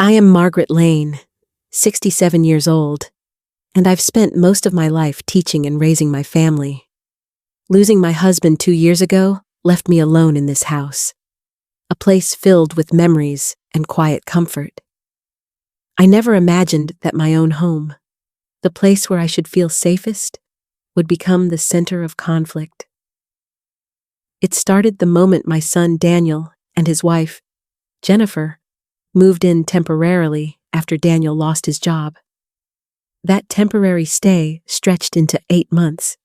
I am Margaret Lane, 67 years old, and I've spent most of my life teaching and raising my family. Losing my husband 2 years ago left me alone in this house, a place filled with memories and quiet comfort. I never imagined that my own home, the place where I should feel safest, would become the center of conflict. It started the moment my son Daniel and his wife, Jennifer, moved in temporarily after Daniel lost his job. That temporary stay stretched into 8 months,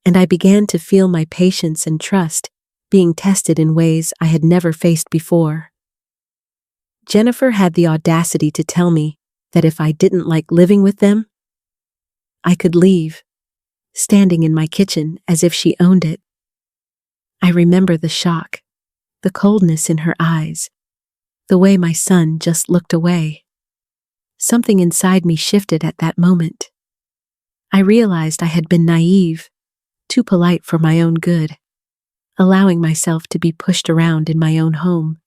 and I began to feel my patience and trust being tested in ways I had never faced before. Jennifer had the audacity to tell me that if I didn't like living with them, I could leave, standing in my kitchen as if she owned it. I remember the shock, the coldness in her eyes, the way my son just looked away. Something inside me shifted at that moment. I realized I had been naive, too polite for my own good, allowing myself to be pushed around in my own home.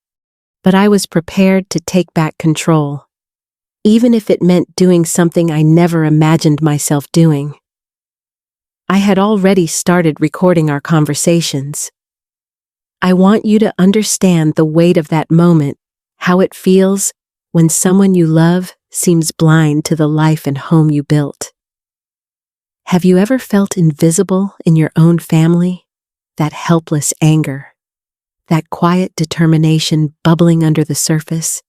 But I was prepared to take back control, even if it meant doing something I never imagined myself doing. I had already started recording our conversations. I want you to understand the weight of that moment, how it feels when someone you love seems blind to the life and home you built. Have you ever felt invisible in your own family? That helpless anger, that quiet determination bubbling under the surface?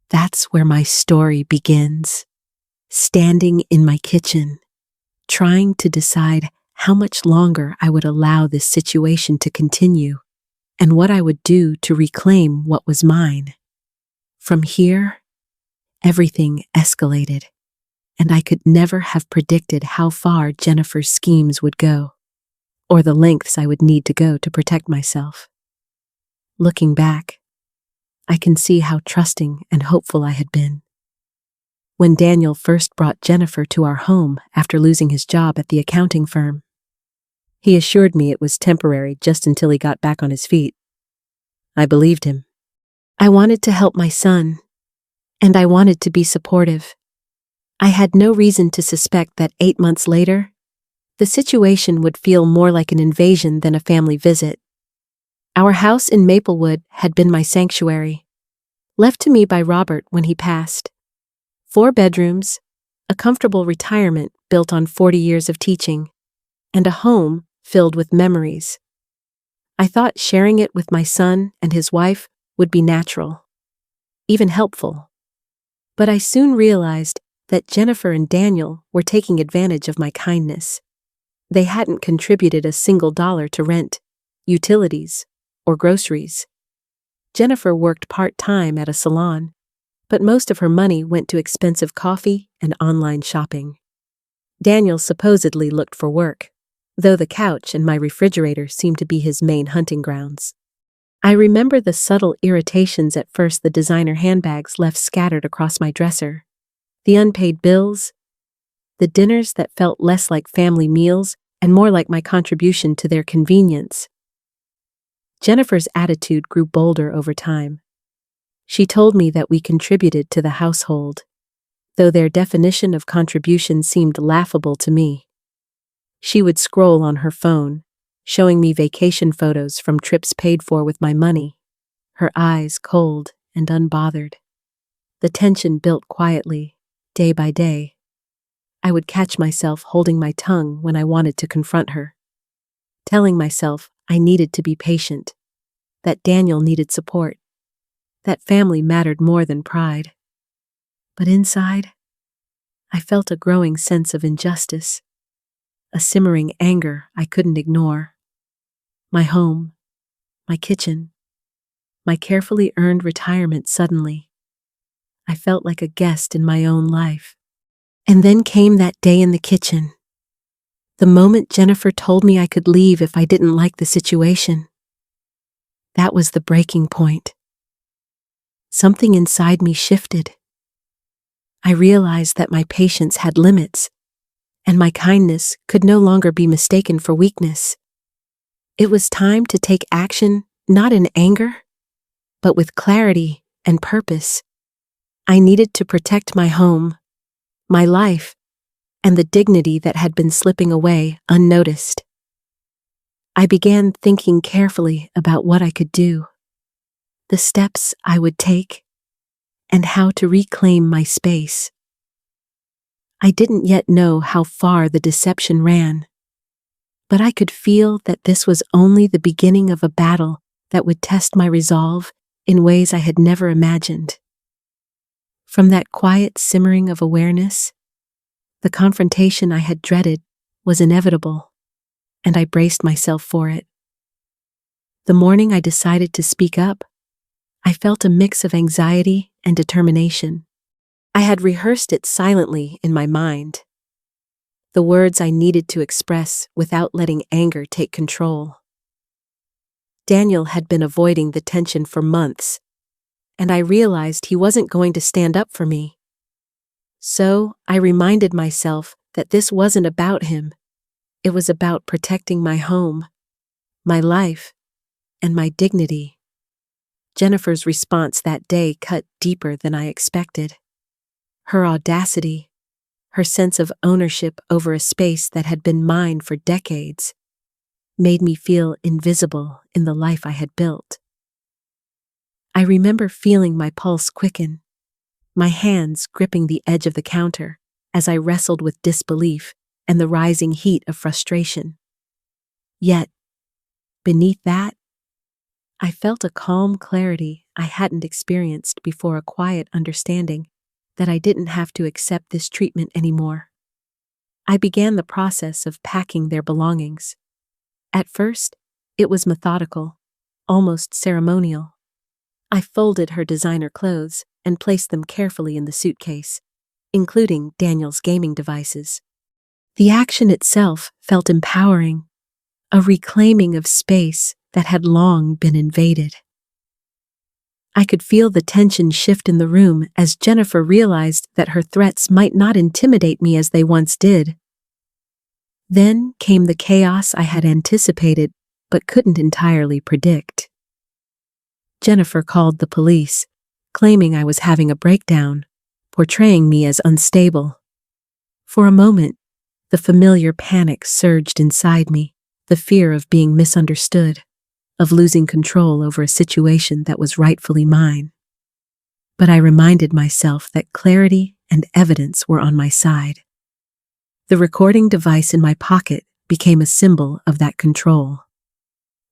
That's where my story begins. Standing in my kitchen, trying to decide how much longer I would allow this situation to continue, and what I would do to reclaim what was mine. From here, everything escalated, and I could never have predicted how far Jennifer's schemes would go, or the lengths I would need to go to protect myself. Looking back, I can see how trusting and hopeful I had been. When Daniel first brought Jennifer to our home after losing his job at the accounting firm, he assured me it was temporary just until he got back on his feet. I believed him. I wanted to help my son, and I wanted to be supportive. I had no reason to suspect that 8 months later, the situation would feel more like an invasion than a family visit. Our house in Maplewood had been my sanctuary, left to me by Robert when he passed. 4 bedrooms, a comfortable retirement built on 40 years of teaching, and a home filled with memories. I thought sharing it with my son and his wife would be natural, even helpful. But I soon realized that Jennifer and Daniel were taking advantage of my kindness. They hadn't contributed a single dollar to rent, utilities, or groceries. Jennifer worked part-time at a salon, but most of her money went to expensive coffee and online shopping. Daniel supposedly looked for work, though the couch and my refrigerator seemed to be his main hunting grounds. I remember the subtle irritations at first the designer handbags left scattered across my dresser, the unpaid bills, the dinners that felt less like family meals and more like my contribution to their convenience. Jennifer's attitude grew bolder over time. She told me that we contributed to the household, though their definition of contribution seemed laughable to me. She would scroll on her phone, showing me vacation photos from trips paid for with my money, her eyes cold and unbothered. The tension built quietly, day by day. I would catch myself holding my tongue when I wanted to confront her, telling myself I needed to be patient, that Daniel needed support, that family mattered more than pride. But inside, I felt a growing sense of injustice, a simmering anger I couldn't ignore. My home, my kitchen, my carefully earned retirement suddenly. I felt like a guest in my own life. And then came that day in the kitchen. The moment Jennifer told me I could leave if I didn't like the situation. That was the breaking point. Something inside me shifted. I realized that my patience had limits, and my kindness could no longer be mistaken for weakness. It was time to take action, not in anger, but with clarity and purpose. I needed to protect my home, my life, and the dignity that had been slipping away unnoticed. I began thinking carefully about what I could do, the steps I would take, and how to reclaim my space. I didn't yet know how far the deception ran, but I could feel that this was only the beginning of a battle that would test my resolve in ways I had never imagined. From that quiet simmering of awareness, the confrontation I had dreaded was inevitable, and I braced myself for it. The morning I decided to speak up, I felt a mix of anxiety and determination. I had rehearsed it silently in my mind, the words I needed to express without letting anger take control. Daniel had been avoiding the tension for months, and I realized he wasn't going to stand up for me. So I reminded myself that this wasn't about him. It was about protecting my home, my life, and my dignity. Jennifer's response that day cut deeper than I expected. Her audacity, her sense of ownership over a space that had been mine for decades, made me feel invisible in the life I had built. I remember feeling my pulse quicken, my hands gripping the edge of the counter as I wrestled with disbelief and the rising heat of frustration. Yet, beneath that, I felt a calm clarity I hadn't experienced before, a quiet understanding that I didn't have to accept this treatment anymore. I began the process of packing their belongings. At first, it was methodical, almost ceremonial. I folded her designer clothes and placed them carefully in the suitcase, including Daniel's gaming devices. The action itself felt empowering, a reclaiming of space that had long been invaded. I could feel the tension shift in the room as Jennifer realized that her threats might not intimidate me as they once did. Then came the chaos I had anticipated but couldn't entirely predict. Jennifer called the police, claiming I was having a breakdown, portraying me as unstable. For a moment, the familiar panic surged inside me, the fear of being misunderstood, of losing control over a situation that was rightfully mine. But I reminded myself that clarity and evidence were on my side. The recording device in my pocket became a symbol of that control,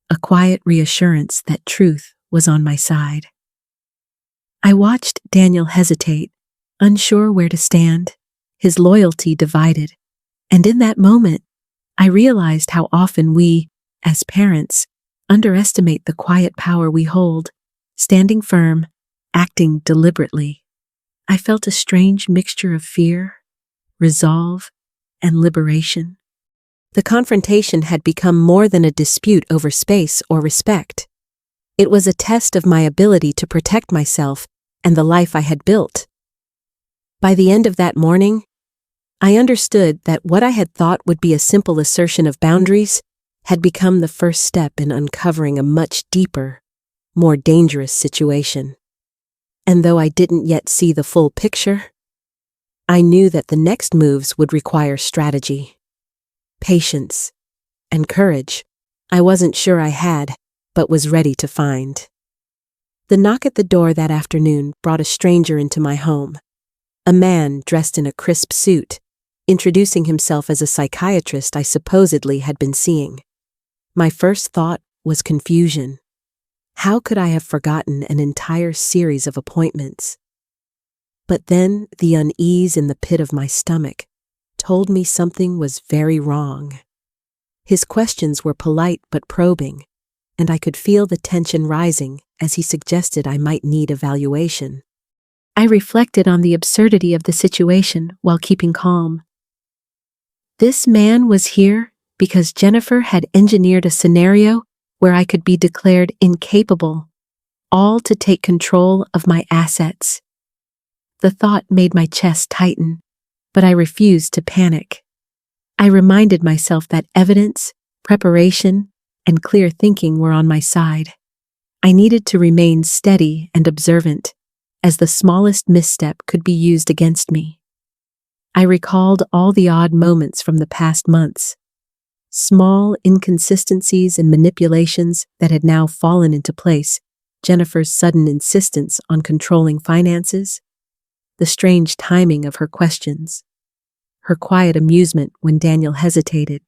a quiet reassurance that truth was on my side. I watched Daniel hesitate, unsure where to stand, his loyalty divided, and in that moment, I realized how often we, as parents, underestimate the quiet power we hold, standing firm, acting deliberately. I felt a strange mixture of fear, resolve, and liberation. The confrontation had become more than a dispute over space or respect. It was a test of my ability to protect myself and the life I had built. By the end of that morning, I understood that what I had thought would be a simple assertion of boundaries had become the first step in uncovering a much deeper, more dangerous situation. And though I didn't yet see the full picture, I knew that the next moves would require strategy, patience, and courage I wasn't sure I had, but was ready to find. The knock at the door that afternoon brought a stranger into my home, a man dressed in a crisp suit, introducing himself as a psychiatrist I supposedly had been seeing. My first thought was confusion. How could I have forgotten an entire series of appointments? But then the unease in the pit of my stomach told me something was very wrong. His questions were polite but probing, and I could feel the tension rising as he suggested I might need evaluation. I reflected on the absurdity of the situation while keeping calm. This man was here because Jennifer had engineered a scenario where I could be declared incapable, all to take control of my assets. The thought made my chest tighten, but I refused to panic. I reminded myself that evidence, preparation, and clear thinking were on my side. I needed to remain steady and observant, as the smallest misstep could be used against me. I recalled all the odd moments from the past months, small inconsistencies and manipulations that had now fallen into place, Jennifer's sudden insistence on controlling finances, the strange timing of her questions, her quiet amusement when Daniel hesitated.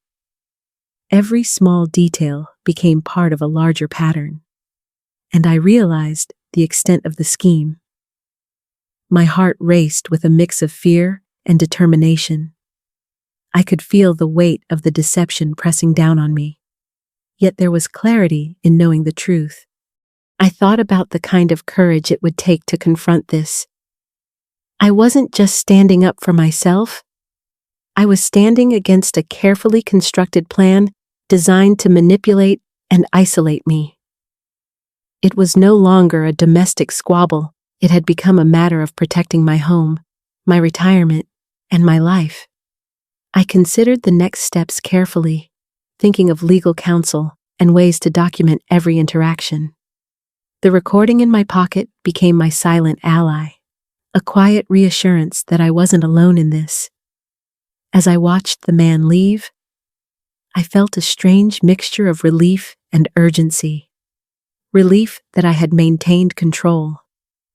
Every small detail became part of a larger pattern, and I realized the extent of the scheme. My heart raced with a mix of fear and determination. I could feel the weight of the deception pressing down on me, yet there was clarity in knowing the truth. I thought about the kind of courage it would take to confront this. I wasn't just standing up for myself. I was standing against a carefully constructed plan designed to manipulate and isolate me. It was no longer a domestic squabble. It had become a matter of protecting my home, my retirement, and my life. I considered the next steps carefully, thinking of legal counsel and ways to document every interaction. The recording in my pocket became my silent ally, a quiet reassurance that I wasn't alone in this. As I watched the man leave, I felt a strange mixture of relief and urgency. Relief that I had maintained control,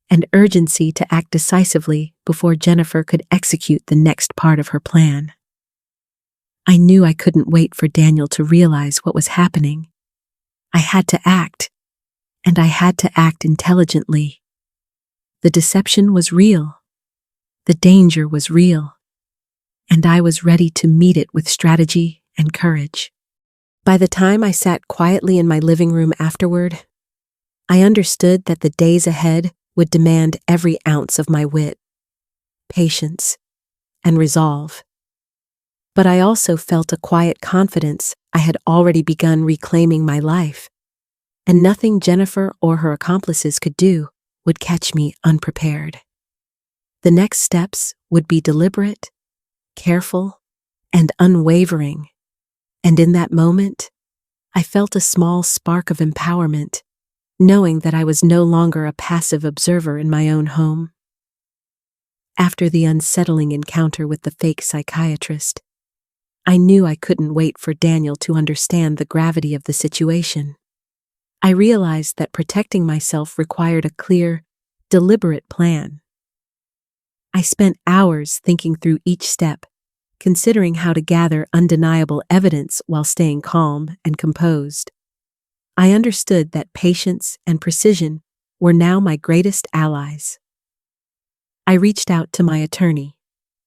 and urgency to act decisively before Jennifer could execute the next part of her plan. I knew I couldn't wait for Daniel to realize what was happening. I had to act, and I had to act intelligently. The deception was real. The danger was real. And I was ready to meet it with strategy and courage. By the time I sat quietly in my living room afterward, I understood that the days ahead would demand every ounce of my wit, patience, and resolve. But I also felt a quiet confidence I had already begun reclaiming my life, and nothing Jennifer or her accomplices could do would catch me unprepared. The next steps would be deliberate, careful, and unwavering, and in that moment, I felt a small spark of empowerment, knowing that I was no longer a passive observer in my own home. After the unsettling encounter with the fake psychiatrist, I knew I couldn't wait for Daniel to understand the gravity of the situation. I realized that protecting myself required a clear, deliberate plan. I spent hours thinking through each step, considering how to gather undeniable evidence while staying calm and composed. I understood that patience and precision were now my greatest allies. I reached out to my attorney,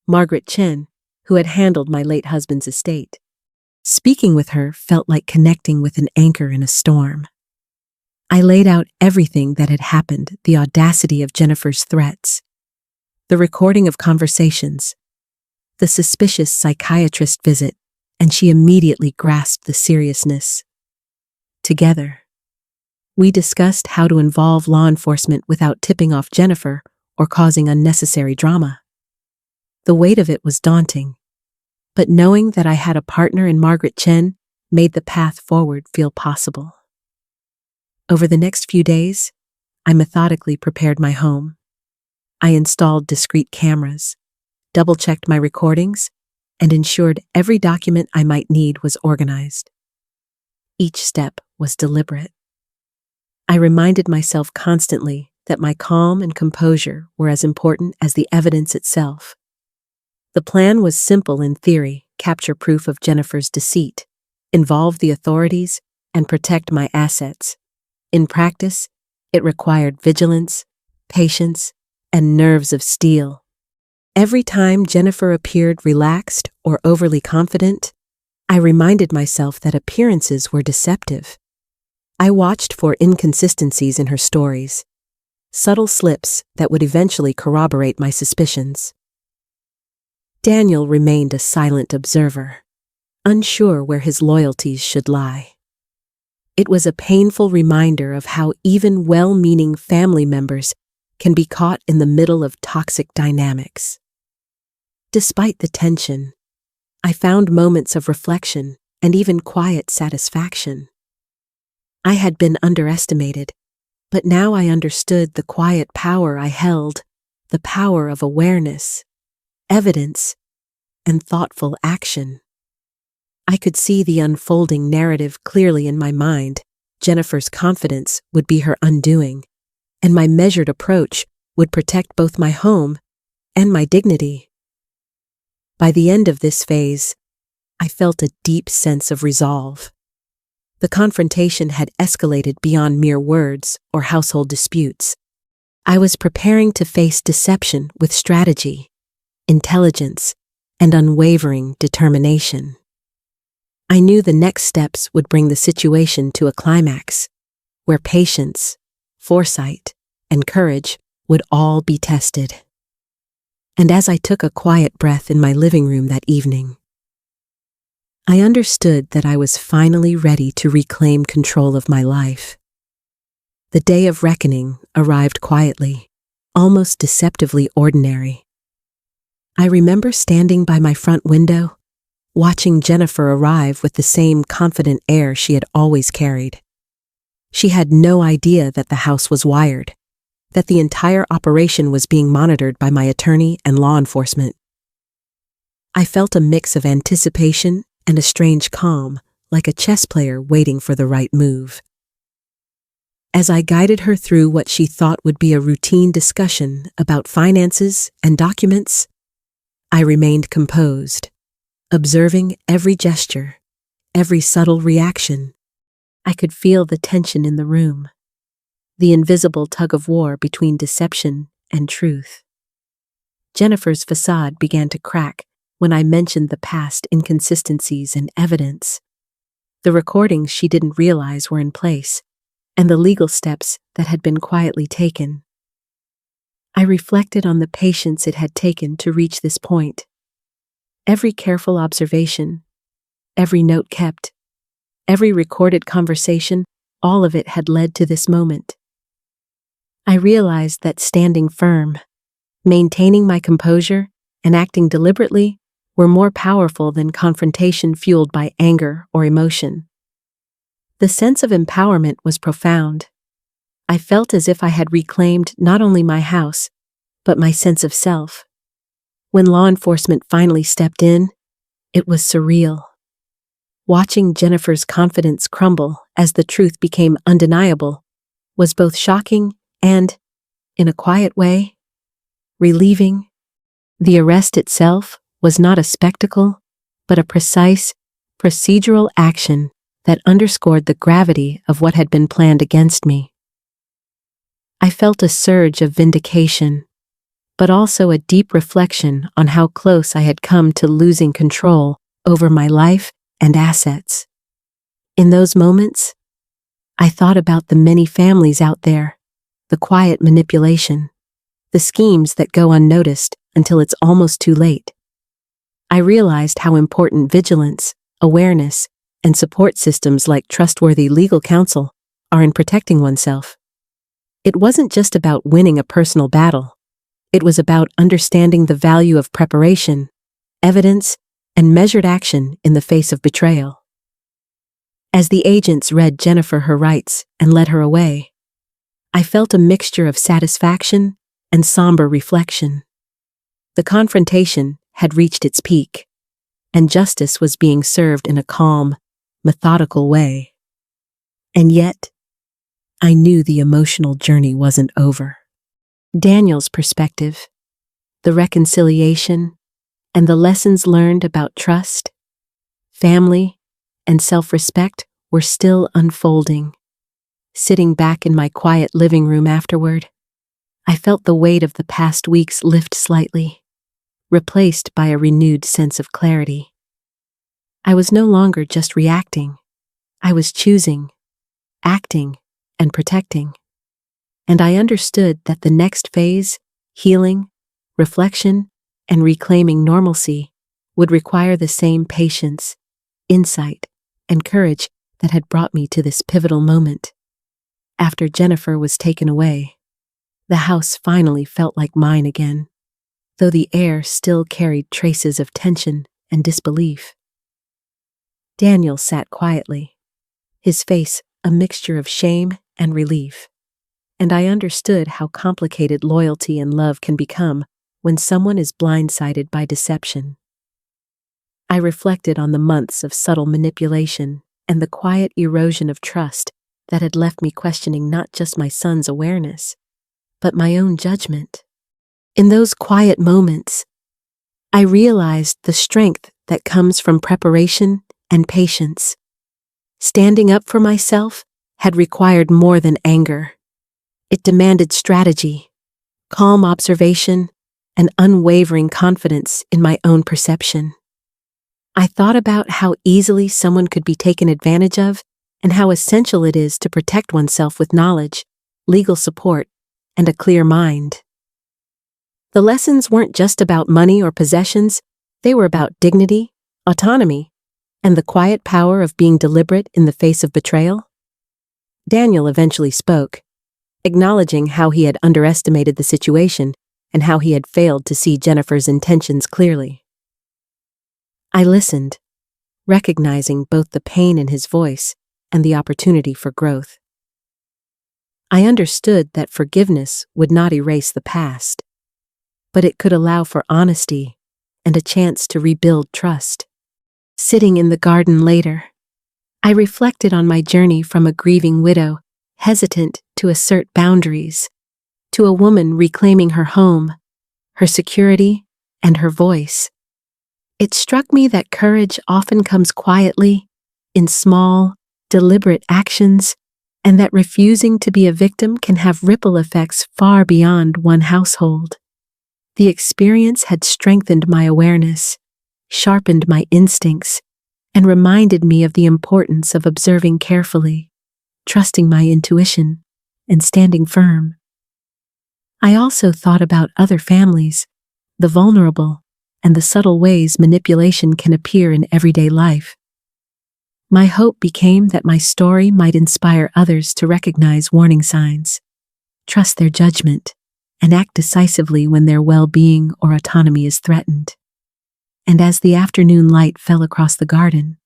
Margaret Chen, who had handled my late husband's estate. Speaking with her felt like connecting with an anchor in a storm. I laid out everything that had happened, the audacity of Jennifer's threats, the recording of conversations, the suspicious psychiatrist visit, and she immediately grasped the seriousness. Together, we discussed how to involve law enforcement without tipping off Jennifer or causing unnecessary drama. The weight of it was daunting, but knowing that I had a partner in Margaret Chen made the path forward feel possible. Over the next few days, I methodically prepared my home. I installed discrete cameras, double-checked my recordings, and ensured every document I might need was organized. Each step was deliberate. I reminded myself constantly that my calm and composure were as important as the evidence itself. The plan was simple in theory: capture proof of Jennifer's deceit, involve the authorities, and protect my assets. In practice, it required vigilance, patience, and nerves of steel. Every time Jennifer appeared relaxed or overly confident, I reminded myself that appearances were deceptive. I watched for inconsistencies in her stories, subtle slips that would eventually corroborate my suspicions. Daniel remained a silent observer, unsure where his loyalties should lie. It was a painful reminder of how even well-meaning family members can be caught in the middle of toxic dynamics. Despite the tension, I found moments of reflection and even quiet satisfaction. I had been underestimated, But now I understood the quiet power I held, the power of awareness, evidence, and thoughtful action. I could see the unfolding narrative clearly in my mind. Jennifer's confidence would be her undoing, and my measured approach would protect both my home and my dignity. By the end of this phase, I felt a deep sense of resolve. The confrontation had escalated beyond mere words or household disputes. I was preparing to face deception with strategy, intelligence, and unwavering determination. I knew the next steps would bring the situation to a climax, where patience, foresight, and courage would all be tested. And as I took a quiet breath in my living room that evening, I understood that I was finally ready to reclaim control of my life. The day of reckoning arrived quietly, almost deceptively ordinary. I remember standing by my front window, watching Jennifer arrive with the same confident air she had always carried. She had no idea that the house was wired, that the entire operation was being monitored by my attorney and law enforcement. I felt a mix of anticipation and a strange calm, like a chess player waiting for the right move. As I guided her through what she thought would be a routine discussion about finances and documents, I remained composed, observing every gesture, every subtle reaction. I could feel the tension in the room, the invisible tug-of-war between deception and truth. Jennifer's facade began to crack when I mentioned the past inconsistencies and evidence. The recordings she didn't realize were in place, and the legal steps that had been quietly taken. I reflected on the patience it had taken to reach this point. Every careful observation, every note kept, every recorded conversation, all of it had led to this moment. I realized that standing firm, maintaining my composure, and acting deliberately were more powerful than confrontation fueled by anger or emotion. The sense of empowerment was profound. I felt as if I had reclaimed not only my house, but my sense of self. When law enforcement finally stepped in, it was surreal. Watching Jennifer's confidence crumble as the truth became undeniable was both shocking and, in a quiet way, relieving. The arrest itself was not a spectacle, but a precise, procedural action that underscored the gravity of what had been planned against me. I felt a surge of vindication, but also a deep reflection on how close I had come to losing control over my life and assets. In those moments, I thought about the many families out there, the quiet manipulation, the schemes that go unnoticed until it's almost too late. I realized how important vigilance, awareness, and support systems like trustworthy legal counsel are in protecting oneself. It wasn't just about winning a personal battle. It was about understanding the value of preparation, evidence, and measured action in the face of betrayal. As the agents read Jennifer her rights and led her away, I felt a mixture of satisfaction and somber reflection. The confrontation had reached its peak, and justice was being served in a calm, methodical way. And yet, I knew the emotional journey wasn't over. Daniel's perspective, the reconciliation, and the lessons learned about trust, family, and self-respect were still unfolding. Sitting back in my quiet living room afterward, I felt the weight of the past weeks lift slightly, replaced by a renewed sense of clarity. I was no longer just reacting. I was choosing, acting, and protecting. And I understood that the next phase, healing, reflection, and reclaiming normalcy, would require the same patience, insight, and courage that had brought me to this pivotal moment. After Jennifer was taken away, the house finally felt like mine again, though the air still carried traces of tension and disbelief. Daniel sat quietly, his face a mixture of shame and relief. and I understood how complicated loyalty and love can become when someone is blindsided by deception. I reflected on the months of subtle manipulation and the quiet erosion of trust that had left me questioning not just my son's awareness, but my own judgment. In those quiet moments, I realized the strength that comes from preparation and patience. Standing up for myself had required more than anger. It demanded strategy, calm observation, and unwavering confidence in my own perception. I thought about how easily someone could be taken advantage of and how essential it is to protect oneself with knowledge, legal support, and a clear mind. The lessons weren't just about money or possessions, they were about dignity, autonomy, and the quiet power of being deliberate in the face of betrayal. Daniel eventually spoke, acknowledging how he had underestimated the situation and how he had failed to see Jennifer's intentions clearly. I listened, recognizing both the pain in his voice and the opportunity for growth. I understood that forgiveness would not erase the past, but it could allow for honesty and a chance to rebuild trust. Sitting in the garden later, I reflected on my journey from a grieving widow, hesitant to assert boundaries, to a woman reclaiming her home, her security, and her voice. It struck me that courage often comes quietly, in small, deliberate actions, and that refusing to be a victim can have ripple effects far beyond one household. The experience had strengthened my awareness, sharpened my instincts, and reminded me of the importance of observing carefully, trusting my intuition, and standing firm. I also thought about other families, the vulnerable, and the subtle ways manipulation can appear in everyday life. My hope became that my story might inspire others to recognize warning signs, trust their judgment, and act decisively when their well-being or autonomy is threatened. And as the afternoon light fell across the garden,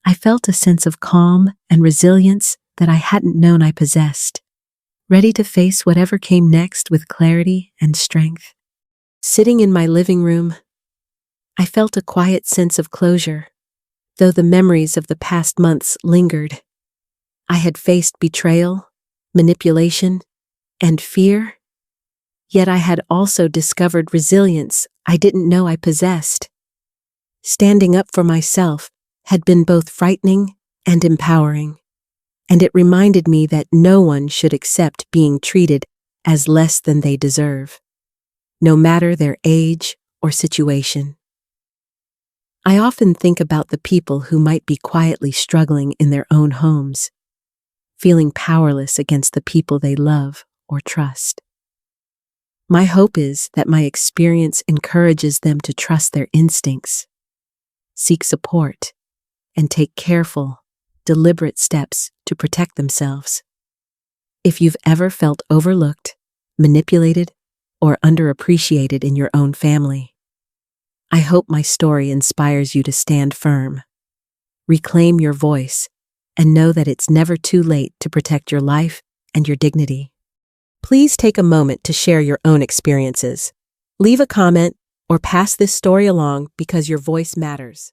I felt a sense of calm and resilience that I hadn't known I possessed, ready to face whatever came next with clarity and strength. Sitting in my living room, I felt a quiet sense of closure, though the memories of the past months lingered. I had faced betrayal, manipulation, and fear, yet I had also discovered resilience I didn't know I possessed. Standing up for myself had been both frightening and empowering, and it reminded me that no one should accept being treated as less than they deserve, no matter their age or situation. I often think about the people who might be quietly struggling in their own homes, feeling powerless against the people they love or trust. My hope is that my experience encourages them to trust their instincts, seek support, and take careful, deliberate steps to protect themselves. If you've ever felt overlooked, manipulated, or underappreciated in your own family, I hope my story inspires you to stand firm, reclaim your voice, and know that it's never too late to protect your life and your dignity. Please take a moment to share your own experiences. Leave a comment or pass this story along because your voice matters.